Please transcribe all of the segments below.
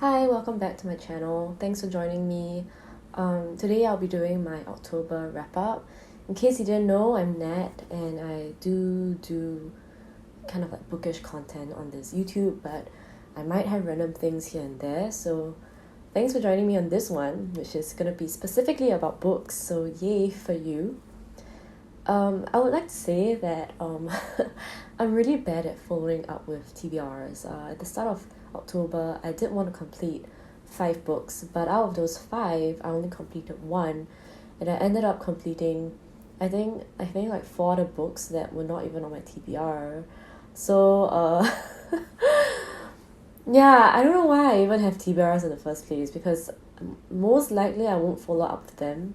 Hi, welcome back to my channel. Thanks for joining me. Today I'll be doing my October wrap-up. In case you didn't know, I'm Nat and I do kind of like bookish content on this YouTube, but I might have random things here and there, so thanks for joining me on this one, which is going to be specifically about books, so yay for you. I would like to say that I'm really bad at following up with TBRs. At the start of October, I did want to complete 5 books, but out of those 5, I only completed 1, and I ended up completing, I think like 4 other books that were not even on my TBR. So yeah, I don't know why I even have TBRs in the first place, because most likely I won't follow up with them.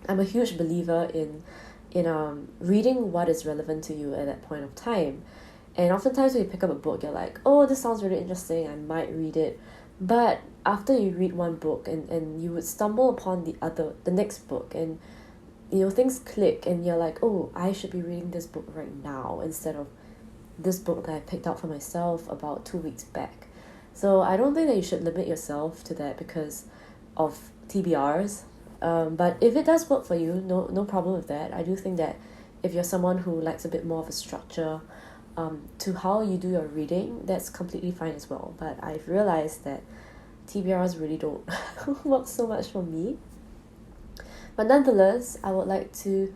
I'm a huge believer in reading what is relevant to you at that point of time. And oftentimes when you pick up a book, you're like, oh, this sounds really interesting, I might read it. But after you read one book and you would stumble upon the next book, and things click and you're like, oh, I should be reading this book right now instead of this book that I picked out for myself about 2 weeks back. So I don't think that you should limit yourself to that because of TBRs. But if it does work for you, no problem with that. I do think that if you're someone who likes a bit more of a structure to how you do your reading, that's completely fine as well. But I've realized that TBRs really don't work so much for me. But nonetheless, I would like to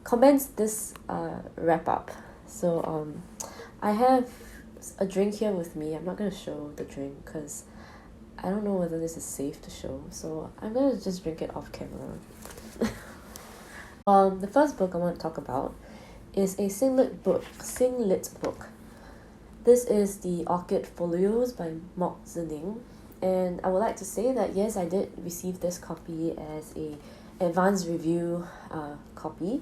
commence this wrap up. So I have a drink here with me. I'm not going to show the drink because I don't know whether this is safe to show, so I'm gonna just drink it off camera. The first book I want to talk about is a singlet book. This is the Orchid Folios by zining, and I would like to say that yes, I did receive this copy as a advanced review copy.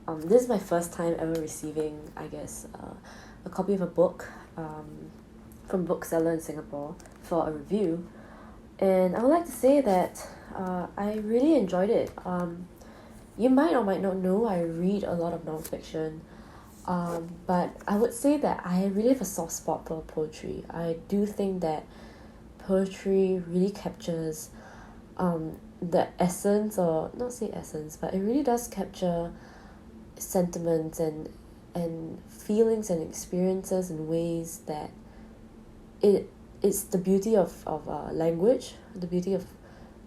This is my first time ever receiving, I guess, a copy of a book from bookseller in Singapore for a review, and I would like to say that I really enjoyed it. You might or might not know I read a lot of non-fiction, but I would say that I really have a soft spot for poetry. I do think that poetry really captures the essence, or not say essence, but it really does capture sentiments and feelings and experiences in ways that it's the beauty of language. The beauty of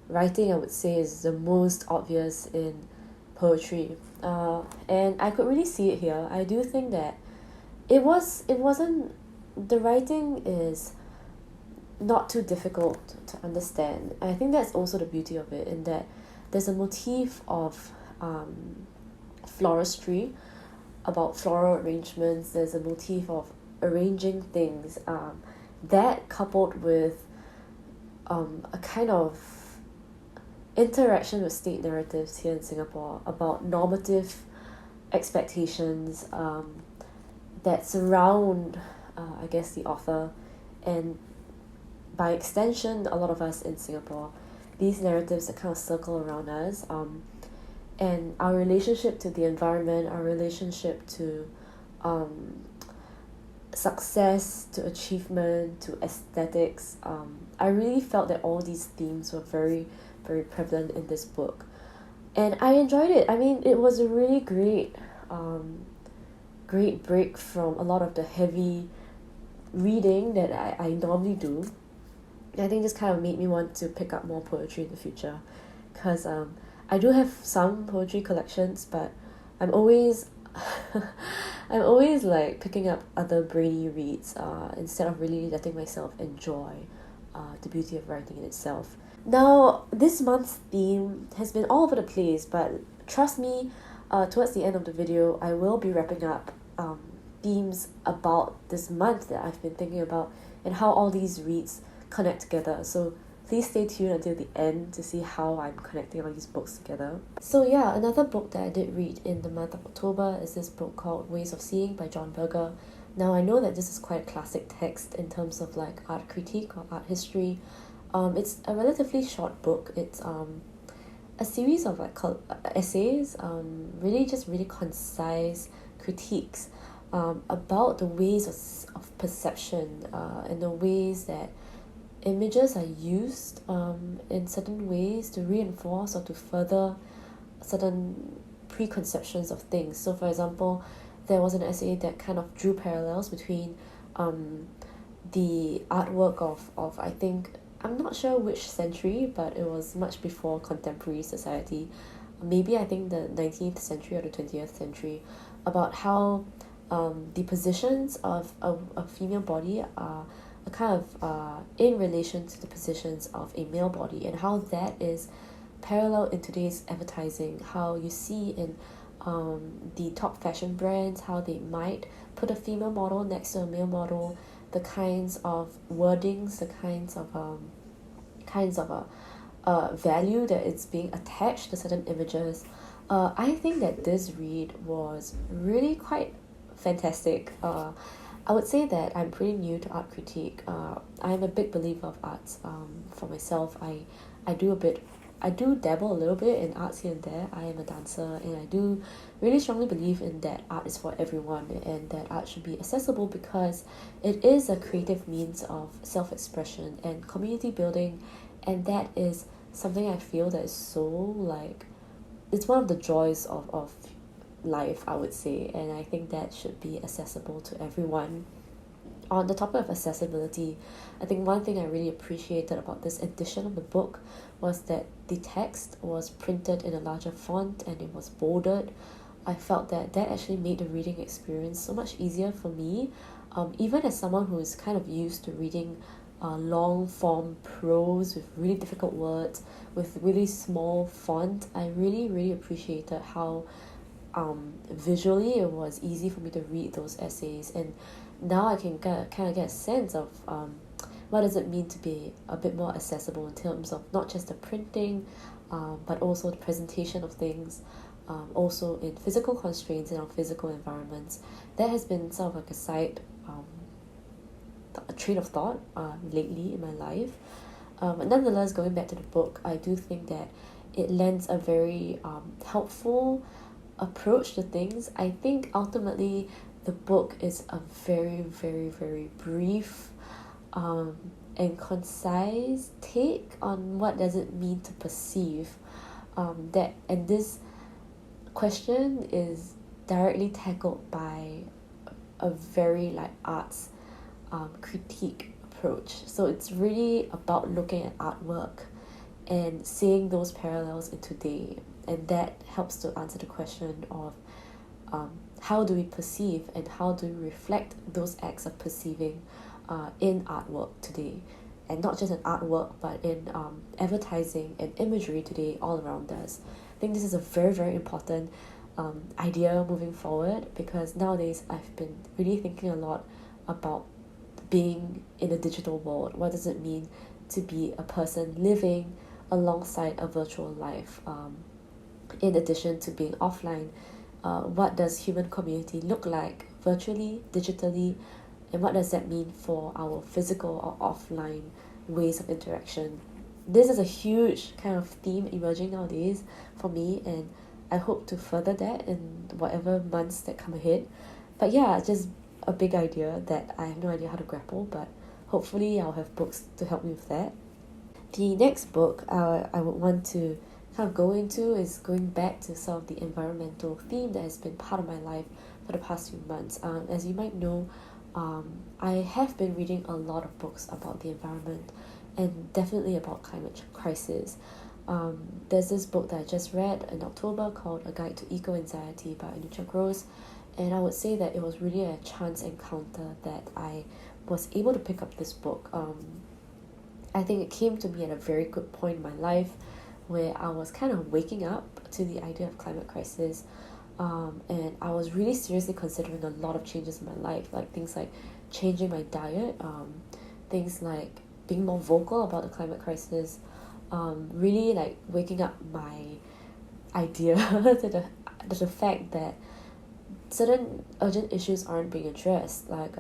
writing, I would say, is the most obvious in poetry, and I could really see it here. I do think that it wasn't the writing is not too difficult to understand. I think that's also the beauty of it, in that there's a motif of floristry, about floral arrangements. There's a motif of arranging things, that coupled with a kind of interaction with state narratives here in Singapore about normative expectations that surround, I guess, the author, and by extension, a lot of us in Singapore, these narratives that kind of circle around us, and our relationship to the environment, our relationship to success, to achievement, to aesthetics. I really felt that all these themes were very, very prevalent in this book, and I enjoyed it. I mean, it was a really great break from a lot of the heavy reading that I normally do. I think this kind of made me want to pick up more poetry in the future, because I do have some poetry collections, but I'm always I'm always like picking up other brainy reads instead of really letting myself enjoy the beauty of writing in itself. Now, this month's theme has been all over the place, but trust me, towards the end of the video, I will be wrapping up themes about this month that I've been thinking about and how all these reads connect together. So please stay tuned until the end to see how I'm connecting all these books together. So yeah, another book that I did read in the month of October is this book called Ways of Seeing by Berger. Now, I know that this is quite a classic text in terms of like art critique or art history. It's a relatively short book. It's a series of like essays, really concise critiques about the ways of perception and the ways that images are used in certain ways to reinforce or to further certain preconceptions of things. So for example, there was an essay that kind of drew parallels between the artwork of I think, I'm not sure which century, but it was much before contemporary society, maybe I think the 19th century or the 20th century, about how the positions of a female body are a kind of in relation to the positions of a male body, and how that is parallel in today's advertising, how you see in the top fashion brands how they might put a female model next to a male model, the kinds of wordings, the kinds of value that is being attached to certain images. I think that this read was really quite fantastic. I would say that I'm pretty new to art critique. I'm a big believer of arts. For myself, I do dabble a little bit in arts here and there. I am a dancer, and I do really strongly believe in that art is for everyone, and that art should be accessible because it is a creative means of self-expression and community building, and that is something I feel that is so, like, it's one of the joys of life, I would say, and I think that should be accessible to everyone. On the topic of accessibility, I think one thing I really appreciated about this edition of the book was that the text was printed in a larger font and it was bolded. I felt that that actually made the reading experience so much easier for me, even as someone who is kind of used to reading long form prose with really difficult words, with really small font. I really appreciated how visually it was easy for me to read those essays, and now I can kind of get a sense of what does it mean to be a bit more accessible in terms of not just the printing, but also the presentation of things, also in physical constraints in our physical environments. That has been sort of like a side a train of thought lately in my life. But nonetheless, going back to the book, I do think that it lends a very helpful approach to things. I think ultimately the book is a very brief and concise take on what does it mean to perceive. And this question is directly tackled by a very like arts critique approach. So it's really about looking at artwork and seeing those parallels in today, and that helps to answer the question of how do we perceive and how do we reflect those acts of perceiving in artwork today, and not just in artwork but in advertising and imagery today all around us. I think this is a very important idea moving forward, because nowadays I've been really thinking a lot about being in a digital world. What does it mean to be a person living alongside a virtual life, in addition to being offline? What does human community look like virtually, digitally, and what does that mean for our physical or offline ways of interaction? This is a huge kind of theme emerging nowadays for me, and I hope to further that in whatever months that come ahead. But yeah, just a big idea that I have no idea how to grapple, but hopefully I'll have books to help me with that. The next book I would want to kind of go into is going back to some of the environmental theme that has been part of my life for the past few months. As you might know, I have been reading a lot of books about the environment, and definitely about climate crisis. There's this book that I just read in October called A Guide to Eco-Anxiety by Grose, and I would say that it was really a chance encounter that I was able to pick up this book. I think it came to me at a very good point in my life where I was kind of waking up to the idea of climate crisis, and I was really seriously considering a lot of changes in my life, like things like changing my diet, things like being more vocal about the climate crisis, really like waking up my idea to the fact that certain urgent issues aren't being addressed, like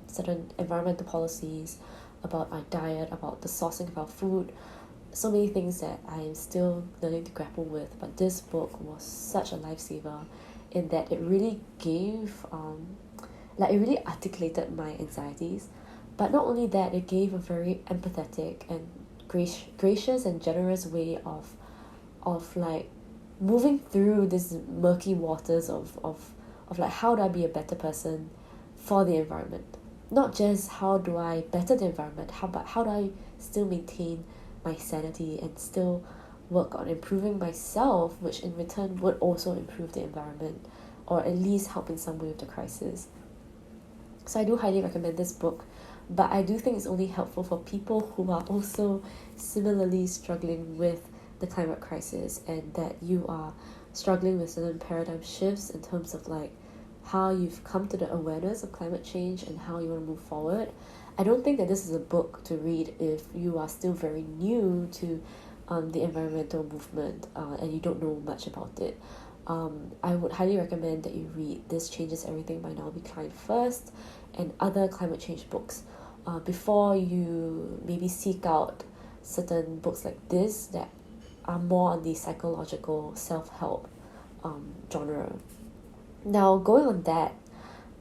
certain environmental policies, about our diet, about the sourcing of our food, so many things that I am still learning to grapple with. But this book was such a lifesaver in that it really gave, it really articulated my anxieties, But not only that, it gave a very empathetic and gracious and generous way of like moving through these murky waters of like how do I be a better person for the environment. Not just how do I better the environment, but how do I still maintain my sanity and still work on improving myself, which in return would also improve the environment, or at least help in some way with the crisis. So I do highly recommend this book, but I do think it's only helpful for people who are also similarly struggling with the climate crisis, and that you are struggling with certain paradigm shifts in terms of like how you've come to the awareness of climate change and how you want to move forward. I don't think that this is a book to read if you are still very new to the environmental movement and you don't know much about it. I would highly recommend that you read This Changes Everything by Naomi Klein first, and other climate change books before you maybe seek out certain books like this that are more on the psychological self-help genre. Now, going on that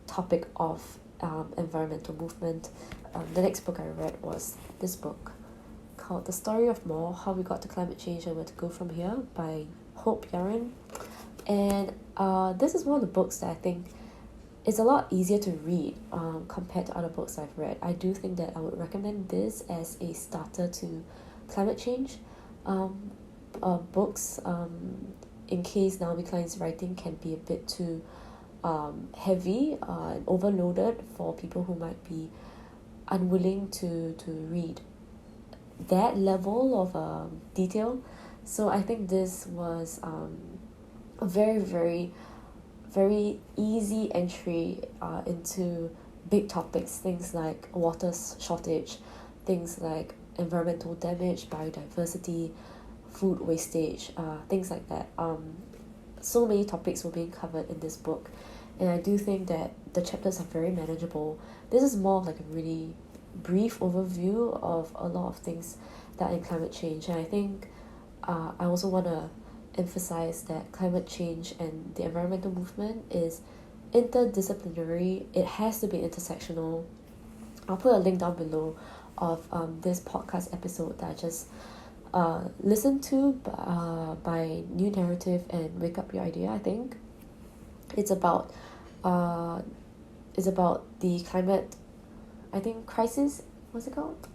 topic of environmental movement, the next book I read was this book called The Story of More, How We Got to Climate Change and Where to Go From Here by Jahren. And this is one of the books that I think is a lot easier to read compared to other books I've read. I do think that I would recommend this as a starter to climate change books, in case Naomi Klein's writing can be a bit too heavy and overloaded for people who might be unwilling to read that level of detail. So I think this was a very, very, very easy entry into big topics, things like water shortage, things like environmental damage, biodiversity, food wastage, things like that. So many topics were being covered in this book, and I do think that the chapters are very manageable. This is more of like a really brief overview of a lot of things that are in climate change, and I think I also want to emphasize that climate change and the environmental movement is interdisciplinary. It has to be intersectional. I'll put a link down below of this podcast episode that I just listened to by New Narrative and Wake Up Your Idea. I think it's about the climate, I think, crisis. What's it called?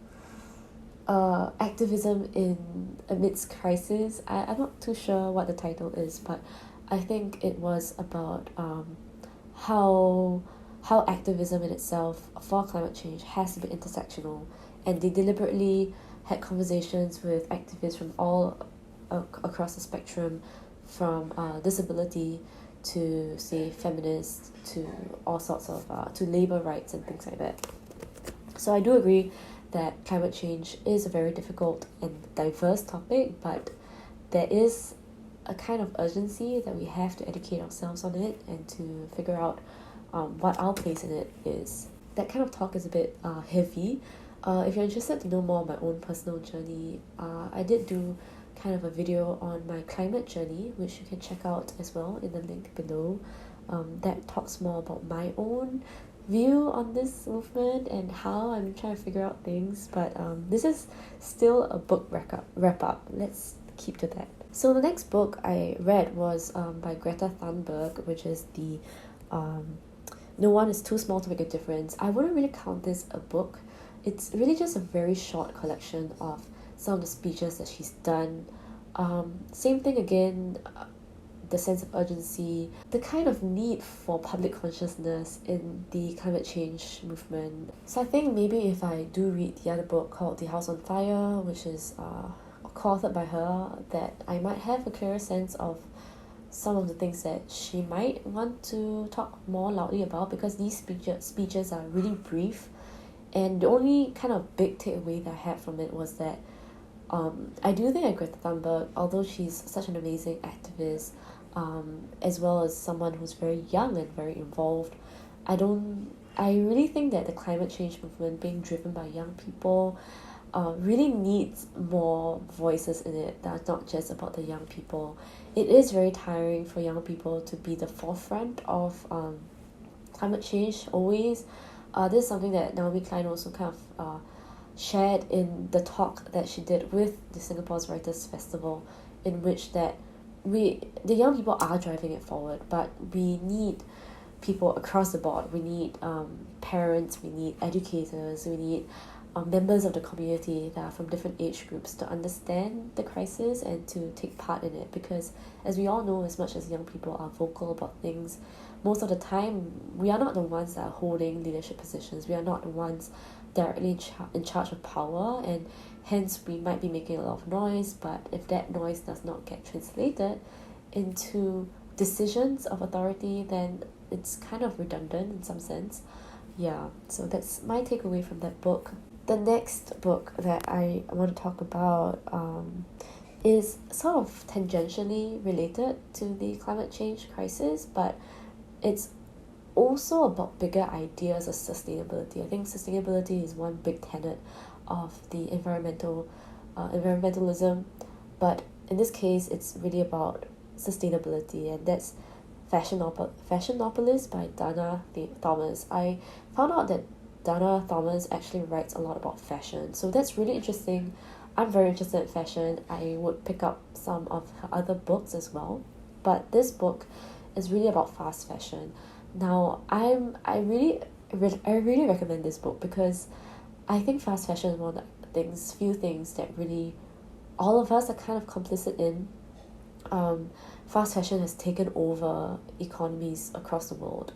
Activism in amidst crisis. I'm not too sure what the title is, but I think it was about how activism in itself for climate change has to be intersectional, and they deliberately had conversations with activists from all across the spectrum, from disability to, say, feminists, to all sorts of to labor rights and things like that. So I do agree that climate change is a very difficult and diverse topic, but there is a kind of urgency that we have to educate ourselves on it and to figure out what our place in it is. That kind of talk is a bit heavy. If you're interested to know more of my own personal journey, I did do kind of a video on my climate journey, which you can check out as well in the link below. That talks more about my own view on this movement and how I'm trying to figure out things, but this is still a book wrap up. Let's keep to that. So the next book I read was by Greta Thunberg, which is the No One Is Too Small to Make a Difference. I wouldn't really count this a book. It's really just a very short collection of some of the speeches that she's done. Same thing again, the sense of urgency, the kind of need for public consciousness in the climate change movement. So I think maybe if I do read the other book called The House on Fire, which is co-authored by her, that I might have a clearer sense of some of the things that she might want to talk more loudly about, because these speeches are really brief, and the only kind of big takeaway that I had from it was that I do think that Greta Thunberg, although she's such an amazing activist, as well as someone who's very young and very involved, I really think that the climate change movement being driven by young people really needs more voices in it that are not just about the young people. It is very tiring for young people to be the forefront of climate change always, This is something that Naomi Klein also kind of shared in the talk that she did with the Singapore's Writers Festival, in which that the young people are driving it forward, but we need people across the board. We need parents, we need educators, we need members of the community that are from different age groups to understand the crisis and to take part in it, because as we all know, as much as young people are vocal about things, most of the time we are not the ones that are holding leadership positions. We are not the ones directly in charge of power, and hence we might be making a lot of noise, but if that noise does not get translated into decisions of authority, then it's kind of redundant in some sense. Yeah, so that's my takeaway from that book. The next book that I want to talk about is sort of tangentially related to the climate change crisis, but it's also about bigger ideas of sustainability. I think sustainability is one big tenet of the environmentalism, but in this case, it's really about sustainability, and that's Fashionopolis by Dana Thomas. I found out that Dana Thomas actually writes a lot about fashion, so that's really interesting. I'm very interested in fashion. I would pick up some of her other books as well, but this book is really about fast fashion. Now, I really recommend this book because I think fast fashion is one of the few things that really all of us are kind of complicit in. Fast fashion has taken over economies across the world.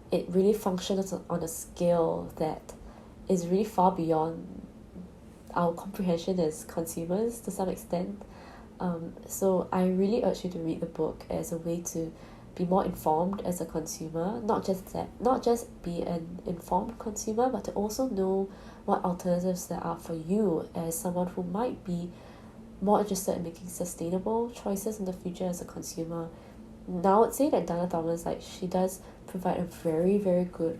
It really functions on a scale that is really far beyond our comprehension as consumers to some extent. So I really urge you to read the book as a way to be more informed as a consumer, not just be an informed consumer, but to also know what alternatives there are for you as someone who might be more interested in making sustainable choices in the future as a consumer. Now, I would say that Dana Thomas, she does provide a very, very good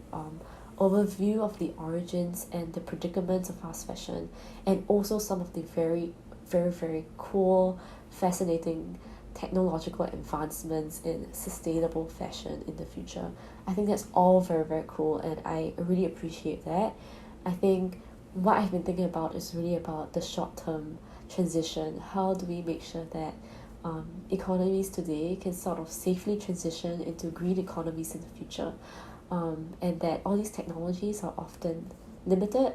overview of the origins and the predicaments of fast fashion, and also some of the very, very, very cool, fascinating technological advancements in sustainable fashion in the future. I think that's all very, very cool, and I really appreciate that. I think what I've been thinking about is really about the short-term transition. How do we make sure that economies today can sort of safely transition into green economies in the future, and that all these technologies are often limited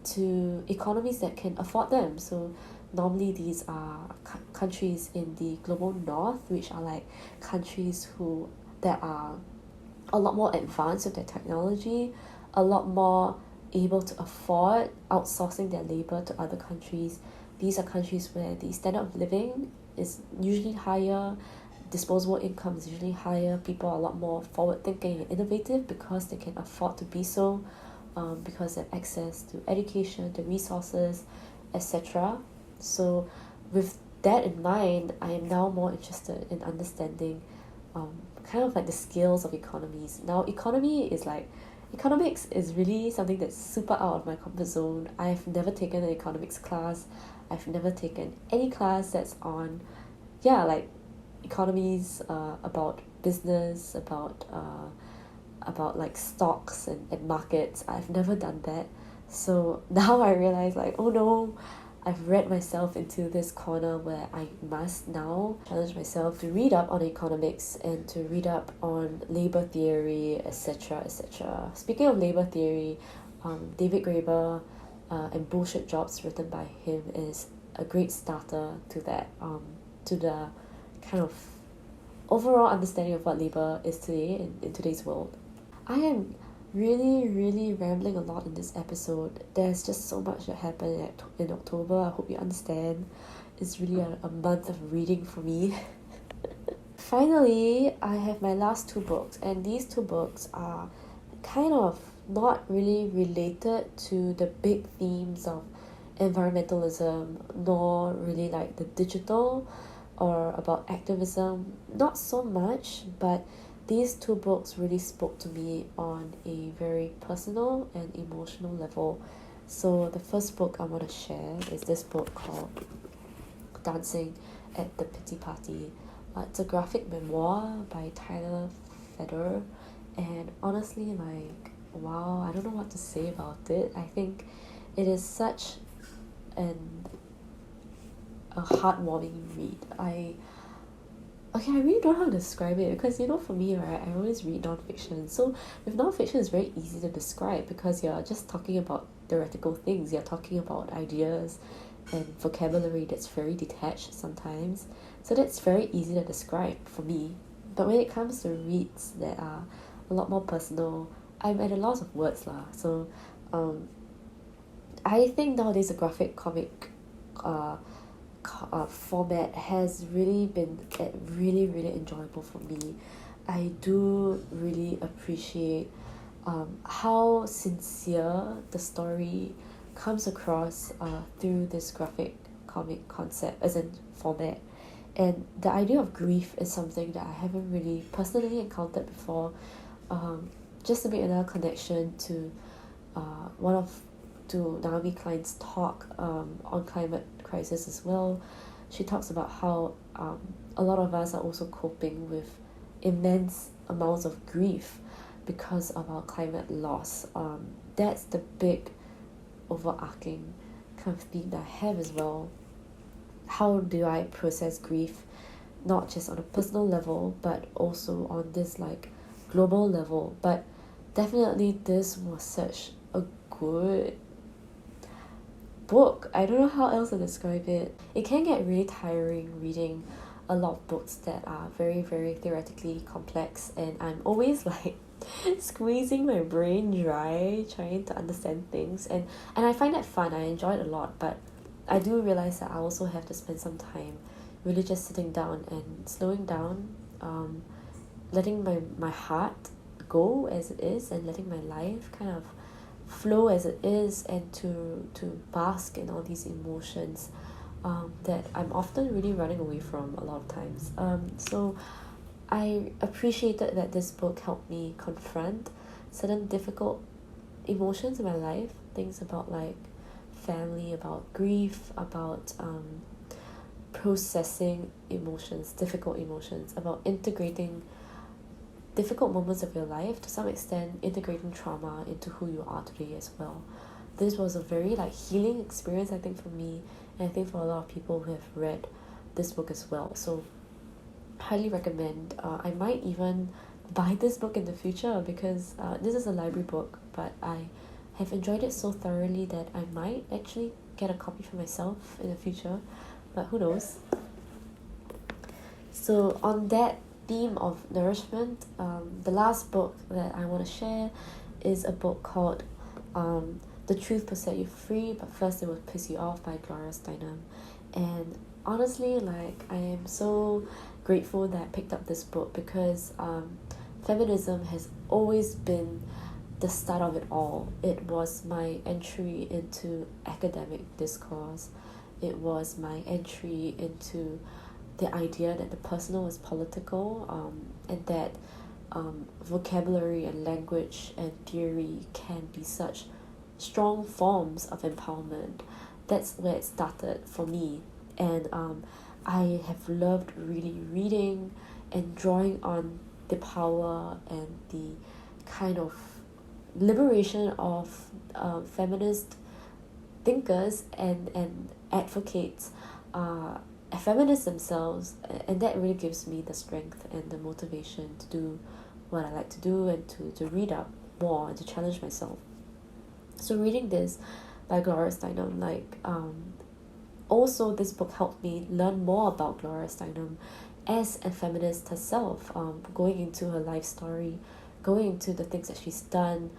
to economies that can afford them. So normally these are countries in the global north, which are like countries that are a lot more advanced with their technology, a lot more able to afford outsourcing their labor to other countries. These are countries where the standard of living is usually higher, disposable income is usually higher, people are a lot more forward thinking and innovative because they can afford to be so, because they have access to education, to resources, etc. So with that in mind, I am now more interested in understanding kind of like the scales of economies. Now, economics is really something that's super out of my comfort zone. I've never taken an economics class. I've never taken any class that's on, economies, about business, about like stocks and markets. I've never done that. So now I realize oh no, I've read myself into this corner where I must now challenge myself to read up on economics and to read up on labor theory, etc., etc. Speaking of labor theory, David Graeber and Bullshit Jobs, written by him, is a great starter to that, to the kind of overall understanding of what labor is today in today's world. I am really, really rambling a lot in this episode. There's just so much that happened in October. I hope you understand. It's really a month of reading for me. Finally, I have my last two books, and these two books are kind of not really related to the big themes of environmentalism, nor really like the digital or about activism. Not so much, but these two books really spoke to me on a very personal and emotional level. So the first book I want to share is this book called Dancing at the Pity Party. It's a graphic memoir by Tyler Feder, and honestly, wow, I don't know what to say about it. I think it is such an a heartwarming read. I really don't know how to describe it, because for me, right, I always read non-fiction. So with non-fiction, it's very easy to describe because you're just talking about theoretical things. You're talking about ideas and vocabulary that's very detached sometimes. So that's very easy to describe for me. But when it comes to reads that are a lot more personal, I'm at a loss of words lah. So I think nowadays a graphic comic format has really been really really enjoyable for me. I do really appreciate how sincere the story comes across through this graphic comic concept as in format. And the idea of grief is something that I haven't really personally encountered before. Just to make another connection to Naomi Klein's talk on climate crisis as well. She talks about how a lot of us are also coping with immense amounts of grief because of our climate loss. That's the big overarching kind of theme that I have as well. How do I process grief, not just on a personal level, but also on this like global level? But definitely this was such a good book. I don't know how else to describe it. It can get really tiring reading a lot of books that are very, very theoretically complex, and I'm always like squeezing my brain dry trying to understand things, and I find that fun. I enjoy it a lot, but I do realize that I also have to spend some time really just sitting down and slowing down, letting my heart go as it is, and letting my life kind of flow as it is, and to bask in all these emotions that I'm often really running away from a lot of times. So I appreciated that this book helped me confront certain difficult emotions in my life, things about like family, about grief, about processing emotions, difficult emotions, about integrating difficult moments of your life, to some extent integrating trauma into who you are today as well. This was a very like healing experience, I think, for me, and I think for a lot of people who have read this book as well. So highly recommend. I might even buy this book in the future, because this is a library book, but I have enjoyed it so thoroughly that I might actually get a copy for myself in the future, but who knows. So on that theme of nourishment, the last book that I want to share is a book called The Truth Will Set You Free, But First It Will Piss You Off by Gloria Steinem. And honestly, like, I am so grateful that I picked up this book, because feminism has always been the start of it all. It was my entry into academic discourse. It was my entry into the idea that the personal is political, and that vocabulary and language and theory can be such strong forms of empowerment. That's where it started for me. And I have loved really reading and drawing on the power and the kind of liberation of feminist thinkers and advocates, feminists themselves, and that really gives me the strength and the motivation to do what I like to do, and to read up more and to challenge myself. So reading this by Gloria Steinem, like also this book helped me learn more about Gloria Steinem as a feminist herself, going into her life story, going into the things that she's done,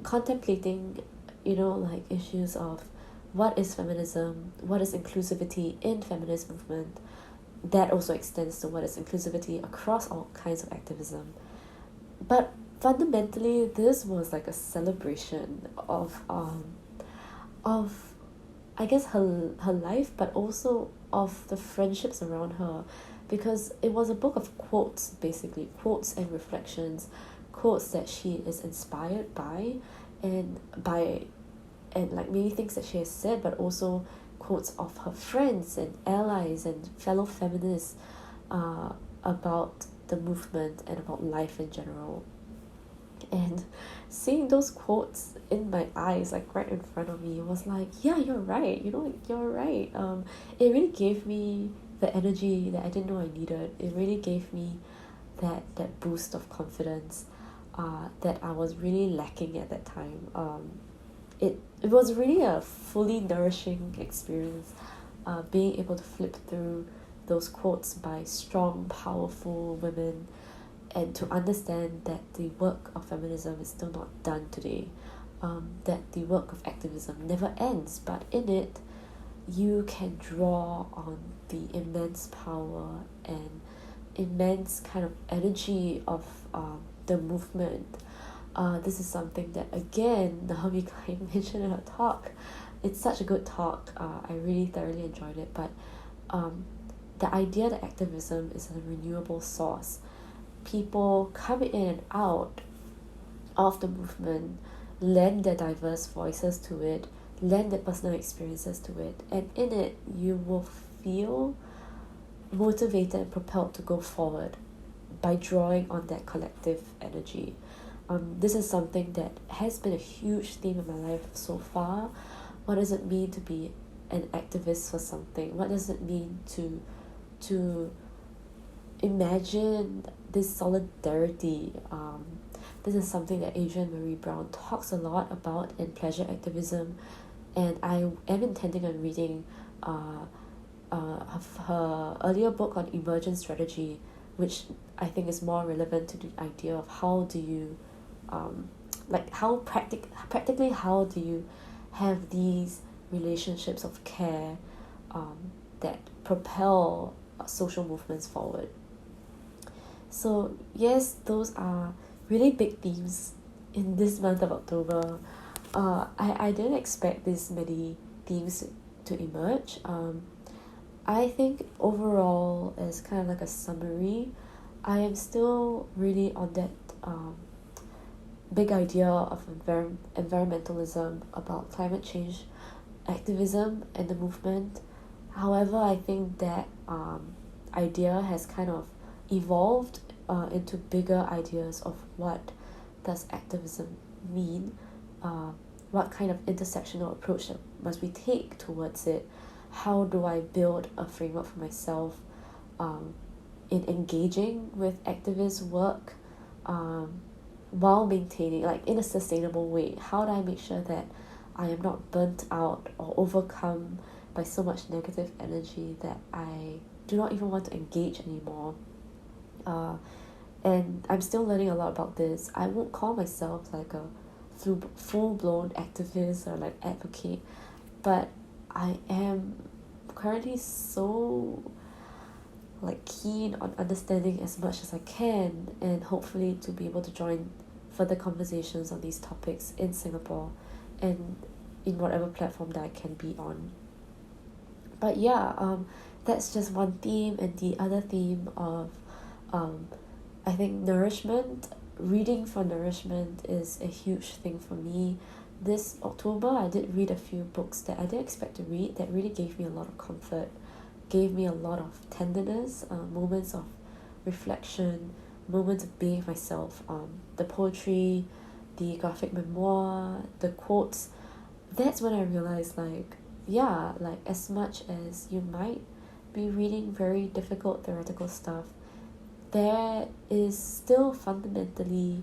contemplating, like issues of what is feminism, what is inclusivity in feminist movement. That also extends to what is inclusivity across all kinds of activism. But fundamentally, this was like a celebration of I guess her life, but also of the friendships around her, because it was a book of quotes, basically quotes and reflections, quotes that she is inspired by, and like many things that she has said, but also quotes of her friends and allies and fellow feminists about the movement and about life in general. And seeing those quotes in my eyes, like right in front of me, was like, yeah, you're right, you're right. It really gave me the energy that I didn't know I needed. It really gave me that boost of confidence that I was really lacking at that time. It was really a fully nourishing experience, being able to flip through those quotes by strong, powerful women, and to understand that the work of feminism is still not done today, that the work of activism never ends, but in it you can draw on the immense power and immense kind of energy of the movement. This is something that, again, Naomi Klein mentioned in her talk. It's such a good talk. I really thoroughly enjoyed it. But the idea that activism is a renewable source, people come in and out of the movement, lend their diverse voices to it, lend their personal experiences to it, and in it you will feel motivated and propelled to go forward by drawing on that collective energy. This is something that has been a huge theme in my life so far. What does it mean to be an activist for something? What does it mean to imagine this solidarity? This is something that Adrienne Marie Brown talks a lot about in Pleasure Activism, and I am intending on reading her earlier book on emergent strategy, which I think is more relevant to the idea of how do you practically how do you have these relationships of care that propel social movements forward. So yes, those are really big themes in this month of October. I didn't expect this many themes to emerge. I think overall, as kind of like a summary, I am still really on that big idea of environmentalism, about climate change activism and the movement. However, I think that idea has kind of evolved into bigger ideas of what does activism mean, what kind of intersectional approach must we take towards it, how do I build a framework for myself in engaging with activist work, while maintaining, like, in a sustainable way. How do I make sure that I am not burnt out or overcome by so much negative energy that I do not even want to engage anymore? And I'm still learning a lot about this. I won't call myself like a full-blown activist or like advocate, but I am currently so like keen on understanding as much as I can, and hopefully to be able to join further conversations on these topics in Singapore and in whatever platform that I can be on. But yeah, that's just one theme, and the other theme of I think nourishment, reading for nourishment is a huge thing for me. This October I did read a few books that I didn't expect to read that really gave me a lot of comfort, gave me a lot of tenderness, moments of reflection, moments of being myself. The poetry, the graphic memoir, the quotes. That's when I realized, like, yeah, like, as much as you might be reading very difficult theoretical stuff, there is still fundamentally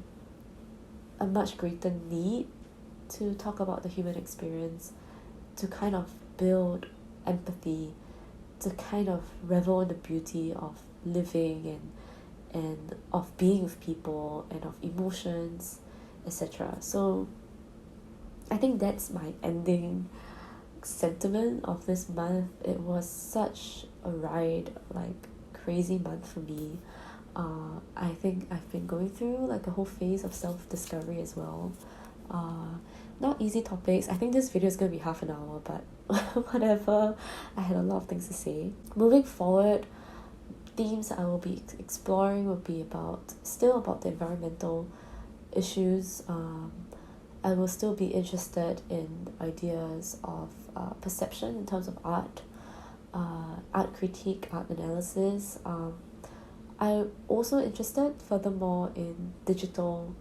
a much greater need to talk about the human experience, to kind of build empathy, to kind of revel in the beauty of living and of being with people and of emotions, etc. So I think that's my ending sentiment of this month. It was such a ride, like crazy month for me. I think I've been going through like a whole phase of self-discovery as well. Not easy topics. I think this video is going to be half an hour, but whatever. I had a lot of things to say. Moving forward, themes I will be exploring will be still about the environmental issues. I will still be interested in ideas of perception in terms of art, art critique, art analysis. I'm also interested furthermore in digital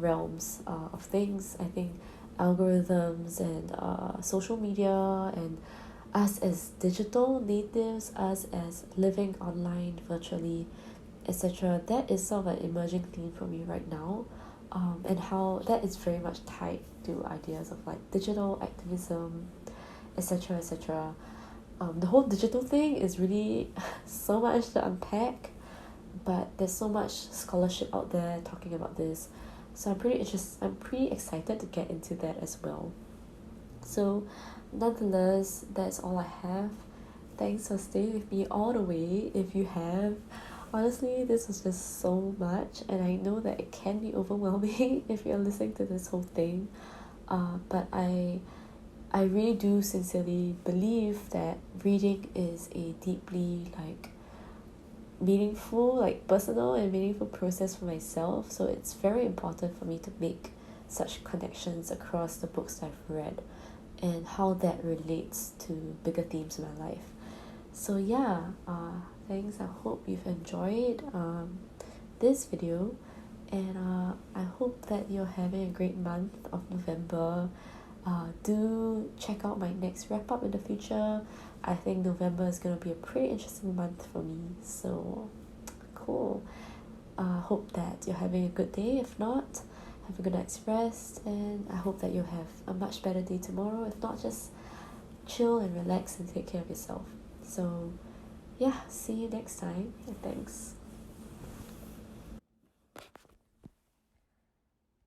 realms of things. I think algorithms and social media and us as digital natives, us as living online virtually, etc. That is sort of an emerging theme for me right now, and how that is very much tied to ideas of like digital activism, etc. etc. The whole digital thing is really so much to unpack, but there's so much scholarship out there talking about this, so I'm pretty excited to get into that as well. So nonetheless, that's all I have. Thanks for staying with me all the way. If you have, honestly, this was just so much, and I know that it can be overwhelming if you're listening to this whole thing, but I really do sincerely believe that reading is a deeply like meaningful, like personal and meaningful process for myself. So it's very important for me to make such connections across the books that I've read and how that relates to bigger themes in my life. So yeah, thanks. I hope you've enjoyed this video, and I hope that you're having a great month of November. Do check out my next wrap up in the future. I think November is going to be a pretty interesting month for me, so cool. Hope that you're having a good day. If not, have a good night's rest, and I hope that you'll have a much better day tomorrow. If not, just chill and relax and take care of yourself. So yeah, see you next time, and thanks.